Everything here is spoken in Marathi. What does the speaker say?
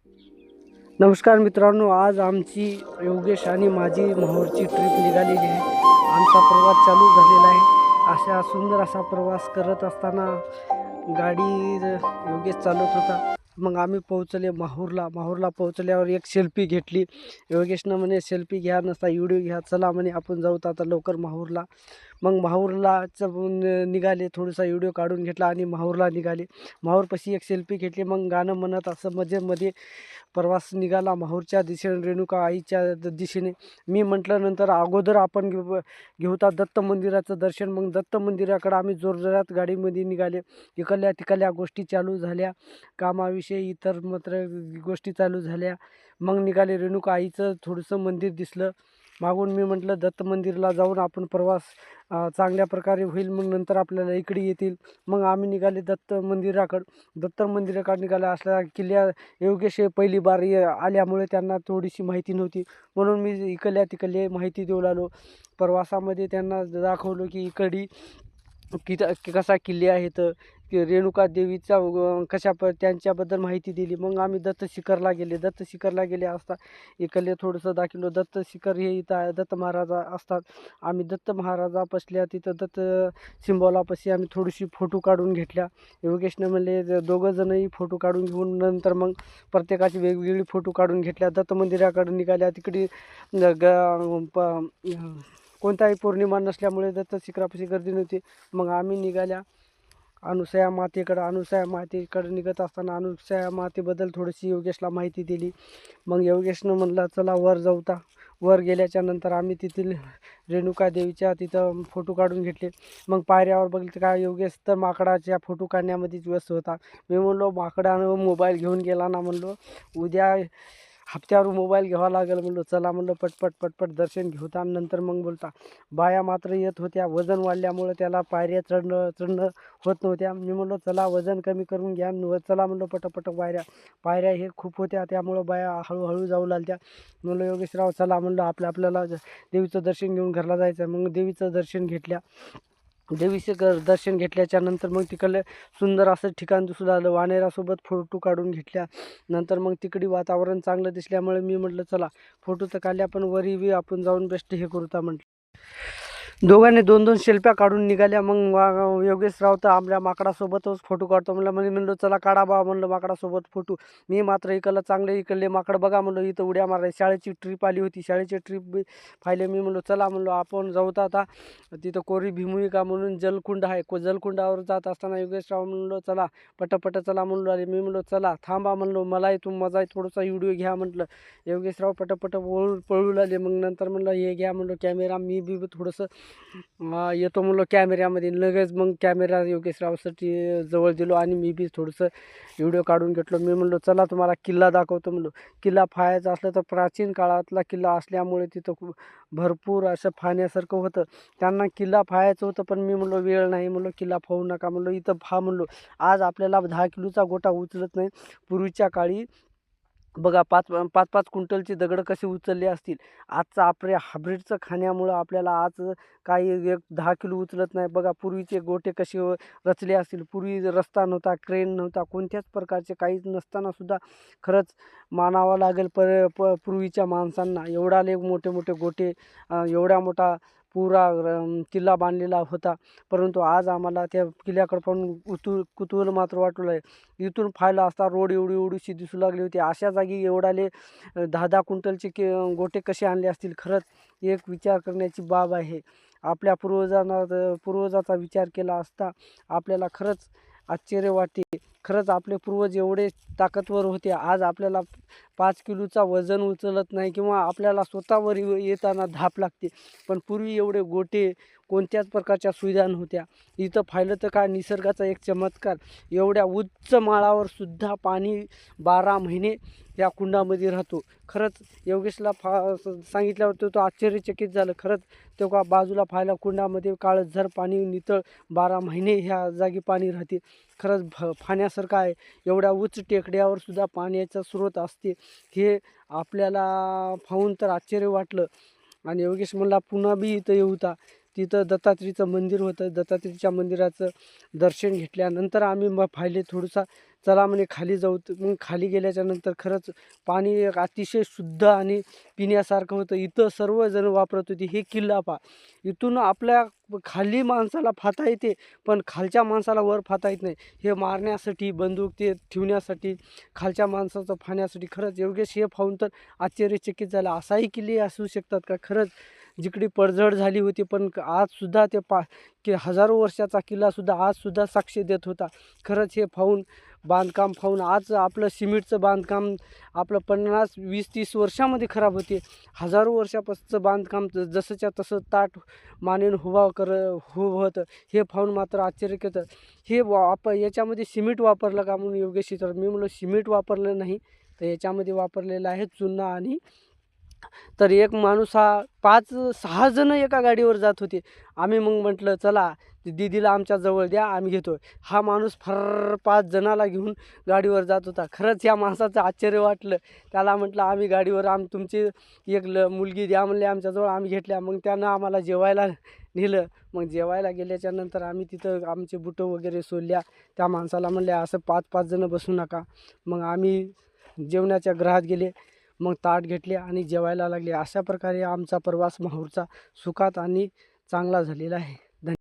नमस्कार मित्रांनो, आज आमची योगेश आणि माझी माहूरची ट्रिप निघालेली आहे. आमचा प्रवास चालू झालेला आहे. अशा सुंदर असा प्रवास करत असताना गाडी योगेश चालवत होता. मग आम्ही पोहोचले माहूरला. माहूरला पोहोचल्यावर एक सेल्फी घेतली. योगेशनं म्हणे सेल्फी घ्या, नसता व्हिडिओ घ्या. चला म्हणे आपण जाऊत आता लवकर माहूरला. मग माहूरलाच निघाले. थोडासा व्हिडिओ काढून घेतला आणि माहूरला निघाले. माहूरपाशी एक सेल्फी घेतली. मग गाणं म्हणत असं मध्ये प्रवास निघाला माहूरच्या दिशेने, रेणुका आईच्या दिशेने. मी म्हटलं नंतर अगोदर आपण घेऊता दत्त मंदिराचं दर्शन. मग दत्त मंदिराकडे आम्ही जोरजोरात गाडीमध्ये निघाले. इकडल्या तिकडल्या गोष्टी चालू झाल्या, कामाविषयी इतर मात्र गोष्टी चालू झाल्या. मग निघाले. रेणुका आईचं थोडंसं मंदिर दिसलं मागून. मी म्हटलं दत्त मंदिरला जाऊन आपण प्रवास चांगल्या प्रकारे होईल, मग नंतर आपल्याला इकडे येतील. मग आम्ही निघाले दत्त मंदिराकडं. दत्त मंदिराकडे निघाले असल्या किल्ल्या योगेश हे पहिली बार आल्यामुळे त्यांना थोडीशी माहिती नव्हती, म्हणून मी इकडल्या तिकडली माहिती देऊ लागलो. प्रवासामध्ये त्यांना दाखवलं की इकडे कसा किल्ले आहेत, की रेणुका देवीचा त्यांच्याबद्दल माहिती दिली. मग आम्ही दत्त शिखरला गेले. दत्त शिखरला गेले असता इकडले थोडंसं दाखवलं. दत्त शिखर हे इथं आहे, दत्त महाराज असतात. आम्ही दत्त महाराजापासल्या तिथं दत्त सिंबॉलापाशी आम्ही थोडीशी फोटो काढून घेतल्या. योगेशने म्हणले दोघं जणही फोटो काढून घेऊन नंतर मग प्रत्येकाची वेगवेगळी फोटो काढून घेतल्या. दत्त मंदिराकडे निघाल्या. तिकडे कोणताही पौर्णिमा नसल्यामुळे दत्त शिखरापाशी गर्दी नव्हती. मग आम्ही निघाल्या अनुसया मातेकडे निघत असताना अनुसया मातेबद्दल थोडीशी योगेशला माहिती दिली. मग योगेशनं म्हणलं चला वर जाऊता. वर गेल्याच्या नंतर आम्ही तेथील रेणुका देवीच्या तिथं फोटो काढून घेतले. मग पायऱ्यावर बघितलं काय योगेश तर माकडाच्या फोटो काढण्यामध्येच व्यस्त होता. मी म्हणलो माकडानं मोबाईल घेऊन गेला ना, म्हणलो उद्या हप्त्यावर मोबाईल घ्यावा लागेल. म्हणलो चला, म्हणलो पटपट दर्शन घेऊता. नंतर मग बोलता बाया मात्र येत होत्या. वजन वाढल्यामुळे त्याला पायऱ्या चढणं होत नव्हत्या. मी म्हणलो चला वजन कमी करून घ्या, चला म्हणलो पटपट पायऱ्या हे खूप होत्या, त्यामुळं बाया हळूहळू जाऊ लागल्या. म्हणलो योगेशराव चला, म्हणलं आपल्याला देवीचं दर्शन घेऊन घरला जायचं. मग देवीचं दर्शन दर्शन घेतल्याच्या नंतर मग तिकडलं सुंदर असं ठिकाण दिसू लागलं. वानेरासोबत फोटो काढून घेतल्या. नंतर मग तिकडे वातावरण चांगलं दिसल्यामुळे मी म्हटलं चला फोटो तर काढल्या, पण वरी बी आपण जाऊन बेस्ट हे करूता म्हटलं. दोघांनी 2-2 सेल्फ्या काढून निघाल्या. मग योगेशराव तर आपल्या माकडासोबतच फोटो काढतो म्हणलं चला काढा बा, म्हणलं माकडासोबत फोटो. मी मात्र इकडले माकड बघा म्हणलं, इथं उड्या मारायला. शाळेची ट्रिप आली होती, शाळेची ट्रिप बी पाहिले. मी म्हणलो चला, म्हणलो आपण जाऊत आता. तिथं कोरी भीमुनिका म्हणून जलकुंड आहे. जलकुंडावर जात असताना योगेशराव म्हणलो चला पटपट चला म्हणलो आले. मी म्हणलो चला थांबा, म्हणलो मलाही माझाही थोडासा व्हिडिओ घ्या म्हटलं. योगेशराव पटपट पळू लागले. मग नंतर म्हणलं हे घ्या म्हणलो कॅमेरा, मी बी थोडंसं येतो म्हणलो कॅमेऱ्यामध्ये. लगेच मग कॅमेरा योगेशरावसाठी जवळ दिलो आणि मी बी थोडंसं व्हिडिओ काढून घेतलो. मी म्हणलो चला तुम्हाला किल्ला दाखवतो म्हणलो. किल्ला पाहायचा असलं तर प्राचीन काळातला किल्ला असल्यामुळे तिथं खूप भरपूर असं पाहण्यासारखं होतं. त्यांना किल्ला पाहायचं होतं, पण मी म्हणलो वेळ नाही, म्हणलो किल्ला पाहू नका, म्हणलो इथं पहा म्हणलो. आज आपल्याला 10 किलोचा गोटा उचलत नाही. पूर्वीच्या काळी बघा 5-5 क्विंटलची दगडं कशी उचलली असतील. आजचं आपल्या हायब्रिडचं खाण्यामुळं आपल्याला आज काही एक 10 किलो उचलत नाही. बघा पूर्वीचे गोटे कसे रचले असतील. पूर्वी रस्ता नव्हता, क्रेन नव्हता, कोणत्याच प्रकारचे काहीच नसतानासुद्धा खरंच मानावं लागेल पूर्वीच्या माणसांना. एवढाले मोठे गोटे, एवढा मोठा पुरा किल्ला बांधलेला होता. परंतु आज आम्हाला त्या किल्ल्याकडे पाहून कुतूहल मात्र वाटू लागले. इथून पाहिलं असता रोड एवढीशी दिसू लागली होती. अशा जागी एवढाले 10-10 क्विंटलचे गोटे कसे आणले असतील. खरंच एक विचार करण्याची बाब आहे. आपल्या पूर्वजाचा विचार केला असता आपल्याला खरंच आश्चर्य वाटते. खरंच आपले पूर्वज एवढे ताकदवर होते. आज आपल्याला 5 किलोचा वजन उचलत नाही किंवा आपल्याला स्वतःवर येताना धाप लागते. पण पूर्वी एवढे गोटे कोणत्याच प्रकारच्या सुविधा नव्हत्या. इथं पाहिलं तर काय निसर्गाचा एक चमत्कार. एवढ्या उच्च माळावर सुद्धा पाणी 12 महिने या कुंडामध्ये राहतो. खरंच योगेशला सांगितल्यावर तो आश्चर्यचकित झालं. खरंच तेव्हा बाजूला पाहिला कुंडामध्ये काळझर पाणी नितळ 12 महिने ह्या जागी पाणी राहते. खरंच पाहण्यासारखं आहे. एवढ्या उच्च टेकड्यावर सुद्धा पाण्याचा स्रोत असते, हे आपल्याला पाहून तर आश्चर्य वाटलं. आणि योगेश म्हणला पुन्हा बी इथं येऊता. तिथं दत्तात्रेयचं मंदिर होतं. दत्तात्रेयच्या मंदिराचं दर्शन घेतल्यानंतर आम्ही मग पाहिले थोडंसं, चला म्हणे खाली जाऊ. मग खाली गेल्याच्यानंतर खरंच पाणी एक अतिशय शुद्ध आणि पिण्यासारखं होतं. इथं सर्वजण वापरत होते. हे किल्ला पहा, इथून आपल्या खाली माणसाला फाता येते, पण खालच्या माणसाला वर फाता येत नाही. हे मारण्यासाठी बंदूक ते ठेवण्यासाठी, खालच्या माणसाचं फाण्यासाठी. खरंच योगेश हे पाहून तर आश्चर्यचकित झालं. असाही किल्ले असू शकतात का? खरंच जिकडे पडझड झाली होती, पण आजसुद्धा ते की हजारो वर्षाचा किल्लासुद्धा आजसुद्धा साक्ष देत होता. खरंच हे पाहून, बांधकाम पाहून, आज आपलं सिमेंटचं बांधकाम आपलं 50, 20, 30 वर्षामध्ये खराब होते. हजारो वर्षापासूनचं बांधकाम जसंच्या तसं ताठ मानेनं उभं होतं. हे पाहून मात्र आश्चर्य येतं. हे याच्यामध्ये सिमेंट वापरलं का म्हणून योगेश तर मी म्हणलो सिमेंट वापरलं नाही, तर याच्यामध्ये वापरलेलं आहे चुना. आणि तर एक माणूस हा 5-6 जण एका गाडीवर जात होते. आम्ही मग म्हटलं चला दीदीला आमच्या जवळ द्या, आम्ही घेतो. हा माणूस फर्र 5 जणाला घेऊन गाडीवर जात होता. खरंच या माणसाचं आश्चर्य वाटलं. त्याला म्हटलं आम्ही गाडीवर तुमची एक मुलगी द्या म्हणले आमच्याजवळ. आम्ही घेतल्या. मग त्यानं आम्हाला जेवायला नेलं. मग जेवायला गेल्याच्या नंतर आम्ही तिथं आमचे बुटं वगैरे सोडल्या. त्या माणसाला म्हणले असं 5-5 जणं बसू नका. मग आम्ही जेवणाच्या गृहात गेले. मग ताट घेतले आणि जेवायला लागले. अशा प्रकारे आमचा प्रवास माहूरचा सुखात आणि चांगला झालेला आहे.